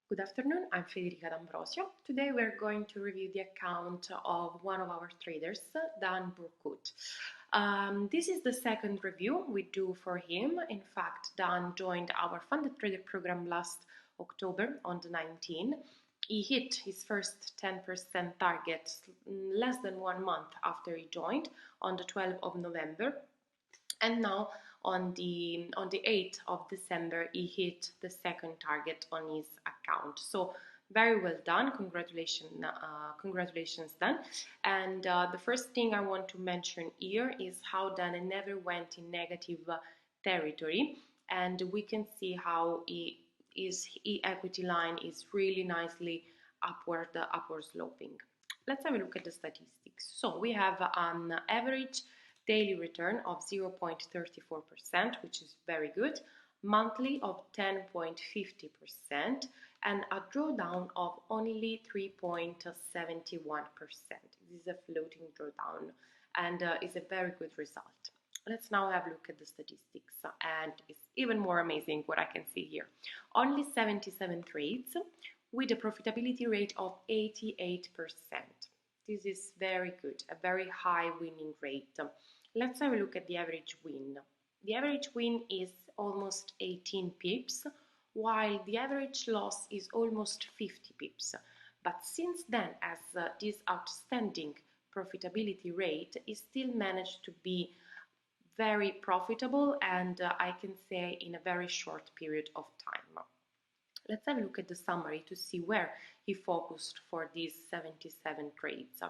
Good afternoon, I'm Federica D'Ambrosio. Today we're going to review the account of one of our traders, Dan Burcut. This is the second review we do for him. In fact, Dan joined our funded trader program last October on the 19th. He hit his first 10% target less than 1 month after he joined on the 12th of November. And now on the 8th of December, he hit the second target on his account. So very well done. Congratulations, Dan. And the first thing I want to mention here is how Dan never went in negative territory, and we can see how his equity line is really nicely upward sloping. Let's have a look at the statistics. So we have an average daily return of 0.34%, which is very good, monthly of 10.50%, and a drawdown of only 3.71%. This is a floating drawdown and is a very good result. Let's now have a look at the statistics, and it's even more amazing what I can see here. Only 77 trades with a profitability rate of 88%. This is very good, a very high winning rate. Let's have a look at the average win. The average win is almost 18 pips, while the average loss is almost 50 pips. But since then, as this outstanding profitability rate, is still managed to be very profitable, and I can say in a very short period of time. Let's have a look at the summary to see where he focused for these 77 trades.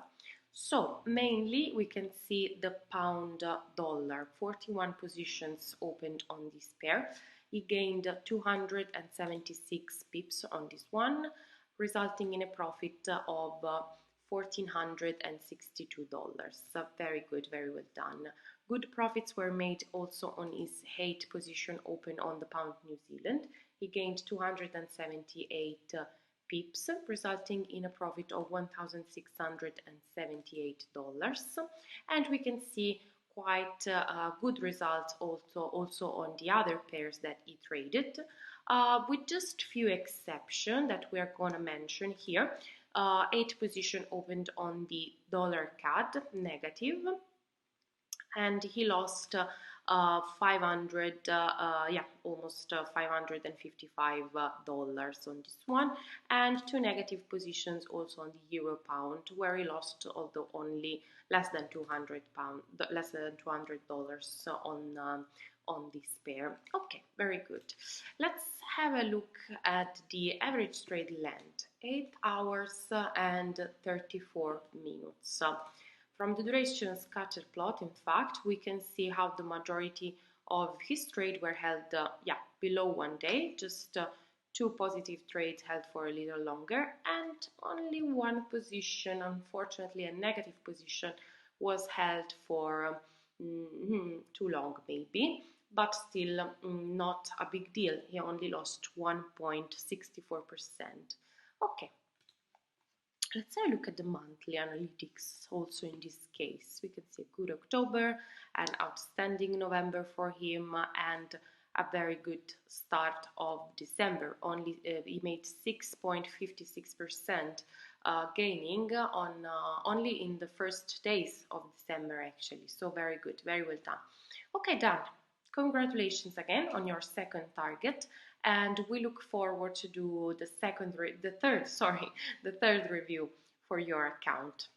So mainly we can see the pound dollar, 41 positions opened on this pair. He gained 276 pips on this one, resulting in a profit of $1,462. Very good, very well done. Good profits were made also on his 8th position open on the pound New Zealand. He gained 278 pips, resulting in a profit of $1,678. And we can see quite good results also on the other pairs that he traded, with just few exceptions that we are going to mention here. 8th position opened on the dollar CAD negative, and he lost almost $555 on this one, and 2 negative positions also on the euro pound, where he lost, although only less than $200 on this pair. Okay, very good. Let's have a look at the average trade length, 8 hours and 34 minutes. From the duration scatter plot, in fact, we can see how the majority of his trades were held below 1 day, just 2 positive trades held for a little longer, and only 1 position, unfortunately a negative position, was held for too long maybe, but still not a big deal. He only lost 1.64%. Okay. Let's have a look at the monthly analytics also in this case. We can see a good October, an outstanding November for him, and a very good start of December. He made 6.56% gaining on only in the first days of December actually. So very good, very well done. Okay, Dan, congratulations again on your second target, and we look forward to do the third review for your account.